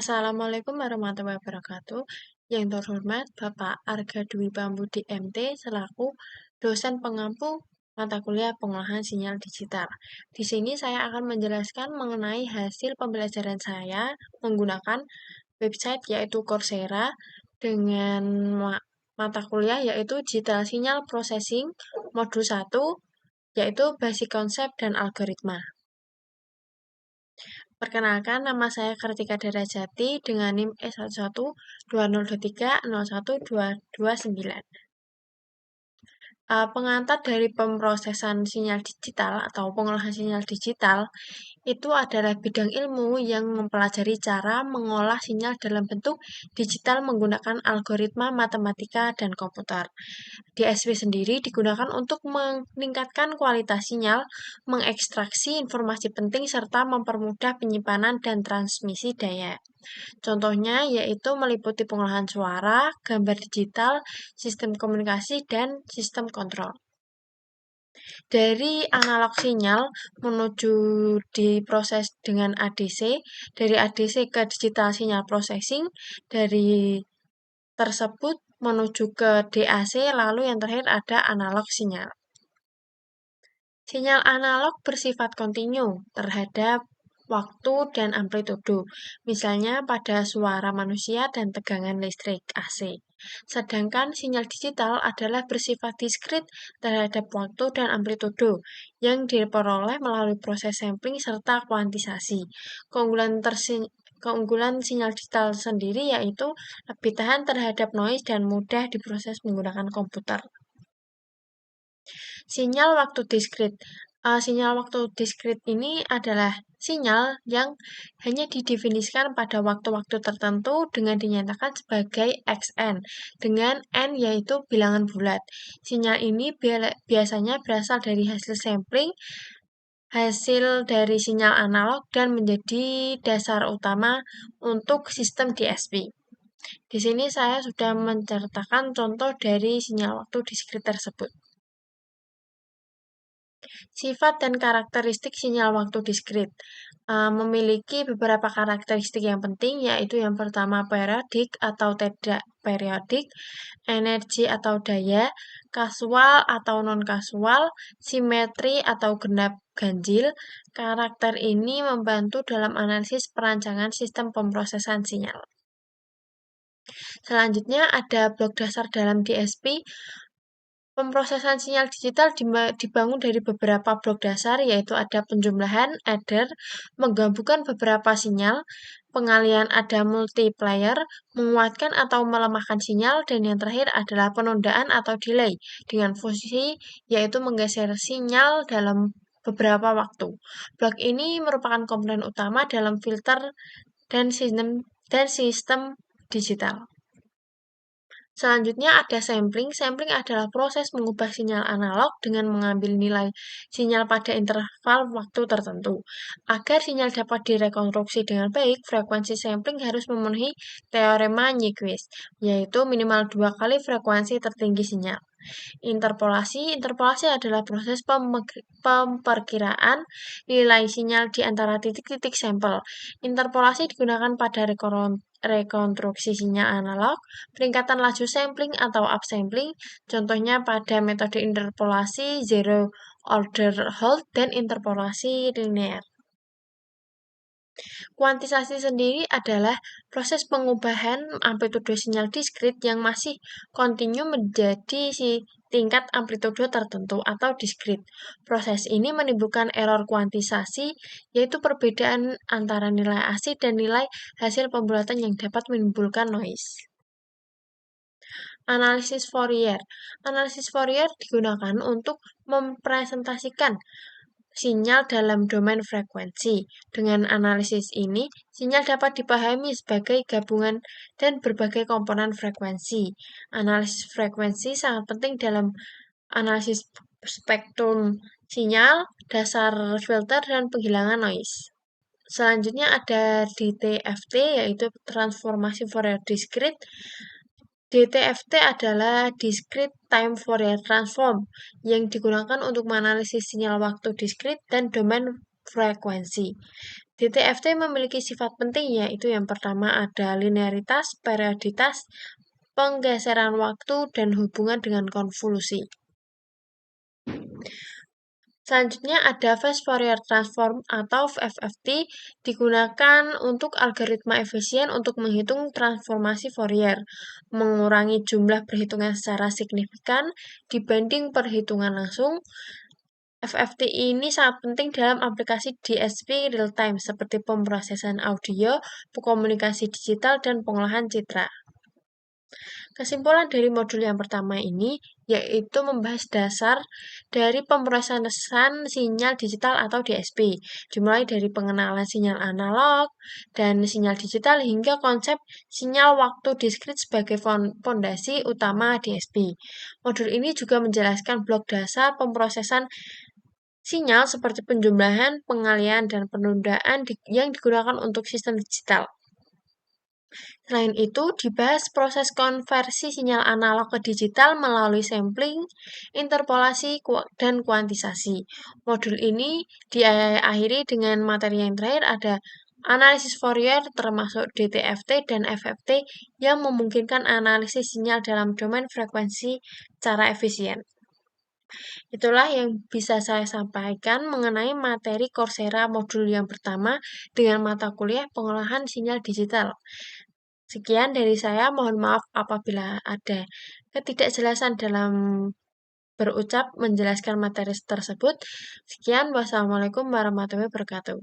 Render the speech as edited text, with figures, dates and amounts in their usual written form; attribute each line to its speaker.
Speaker 1: Assalamualaikum warahmatullahi wabarakatuh. Yang terhormat Bapak Arga Dwi Pambudi MT selaku dosen pengampu mata kuliah pengolahan sinyal digital. Di sini saya akan menjelaskan mengenai hasil pembelajaran saya menggunakan website yaitu Coursera dengan mata kuliah yaitu Digital Signal Processing modul 1 yaitu Basic Concept dan Algoritma. Perkenalkan, nama saya Kartika Darajati dengan NIM S112023012229. Pengantar dari pemrosesan sinyal digital atau pengolahan sinyal digital itu adalah bidang ilmu yang mempelajari cara mengolah sinyal dalam bentuk digital menggunakan algoritma matematika dan komputer. DSP sendiri digunakan untuk meningkatkan kualitas sinyal, mengekstraksi informasi penting, serta mempermudah penyimpanan dan transmisi daya. Contohnya yaitu meliputi pengolahan suara, gambar digital, sistem komunikasi, dan sistem kontrol. Dari analog sinyal menuju diproses dengan ADC, dari ADC ke digital signal processing, dari tersebut menuju ke DAC, lalu yang terakhir ada analog sinyal. Sinyal analog bersifat kontinu terhadap waktu dan amplitudo, misalnya pada suara manusia dan tegangan listrik AC. Sedangkan sinyal digital adalah bersifat diskrit terhadap waktu dan amplitudo yang diperoleh melalui proses sampling serta kuantisasi. Keunggulan sinyal digital sendiri yaitu lebih tahan terhadap noise dan mudah diproses menggunakan komputer. Sinyal waktu diskrit. Sinyal waktu diskrit ini adalah sinyal yang hanya didefinisikan pada waktu-waktu tertentu dengan dinyatakan sebagai Xn, dengan N yaitu bilangan bulat. Sinyal ini biasanya berasal dari hasil sampling, hasil dari sinyal analog, dan menjadi dasar utama untuk sistem DSP. Di sini saya sudah menceritakan contoh dari sinyal waktu diskrit tersebut. Sifat dan karakteristik sinyal waktu diskrit memiliki beberapa karakteristik yang penting, yaitu yang pertama periodik atau tidak periodik, energi atau daya, kasual atau non-kasual, simetri atau genap ganjil. Karakter ini membantu dalam analisis perancangan sistem pemrosesan sinyal. Selanjutnya ada blok dasar dalam DSP. Pemrosesan sinyal digital dibangun dari beberapa blok dasar, yaitu ada penjumlahan, adder, menggabungkan beberapa sinyal, pengalian ada multiplier, menguatkan atau melemahkan sinyal, dan yang terakhir adalah penundaan atau delay dengan fungsi yaitu menggeser sinyal dalam beberapa waktu. Blok ini merupakan komponen utama dalam filter dan sistem digital. Selanjutnya ada sampling. Sampling adalah proses mengubah sinyal analog dengan mengambil nilai sinyal pada interval waktu tertentu. Agar sinyal dapat direkonstruksi dengan baik, frekuensi sampling harus memenuhi teorema Nyquist, yaitu minimal 2 kali frekuensi tertinggi sinyal. Interpolasi adalah proses pemperkiraan nilai sinyal di antara titik-titik sampel. Interpolasi digunakan pada rekonstruksi sinyal analog, peningkatan laju sampling atau upsampling, contohnya pada metode interpolasi zero order Hall dan interpolasi linear. Kuantisasi sendiri adalah proses pengubahan amplitudo sinyal diskrit yang masih kontinu menjadi tingkat amplitudo tertentu atau diskrit. Proses ini menimbulkan error kuantisasi, yaitu perbedaan antara nilai asli dan nilai hasil pembulatan yang dapat menimbulkan noise. Analisis Fourier. Analisis Fourier digunakan untuk mempresentasikan sinyal dalam domain frekuensi. Dengan analisis ini, sinyal dapat dipahami sebagai gabungan dan berbagai komponen frekuensi. Analisis frekuensi sangat penting dalam analisis spektrum sinyal, dasar filter, dan penghilangan noise. Selanjutnya ada DTFT, yaitu transformasi Fourier discrete. DTFT adalah Discrete Time Fourier Transform yang digunakan untuk menganalisis sinyal waktu diskrit dan domain frekuensi. DTFT memiliki sifat penting yaitu yang pertama ada linearitas, perioditas, penggeseran waktu, dan hubungan dengan konvolusi. Selanjutnya ada Fast Fourier Transform atau FFT digunakan untuk algoritma efisien untuk menghitung transformasi Fourier, mengurangi jumlah perhitungan secara signifikan dibanding perhitungan langsung. FFT ini sangat penting dalam aplikasi DSP real-time seperti pemrosesan audio, komunikasi digital, dan pengolahan citra. Kesimpulan dari modul yang pertama ini yaitu membahas dasar dari pemrosesan sinyal digital atau DSP, dimulai dari pengenalan sinyal analog dan sinyal digital hingga konsep sinyal waktu diskrit sebagai fondasi utama DSP. Modul ini juga menjelaskan blok dasar pemrosesan sinyal seperti penjumlahan, pengalihan, dan penundaan yang digunakan untuk sistem digital. Selain itu, dibahas proses konversi sinyal analog ke digital melalui sampling, interpolasi, dan kuantisasi. Modul ini diakhiri dengan materi yang terakhir ada analisis Fourier termasuk DTFT dan FFT yang memungkinkan analisis sinyal dalam domain frekuensi secara efisien. Itulah yang bisa saya sampaikan mengenai materi Coursera modul yang pertama dengan mata kuliah pengolahan sinyal digital. Sekian dari saya, mohon maaf apabila ada ketidakjelasan dalam berucap menjelaskan materi tersebut. Sekian, wassalamualaikum warahmatullahi wabarakatuh.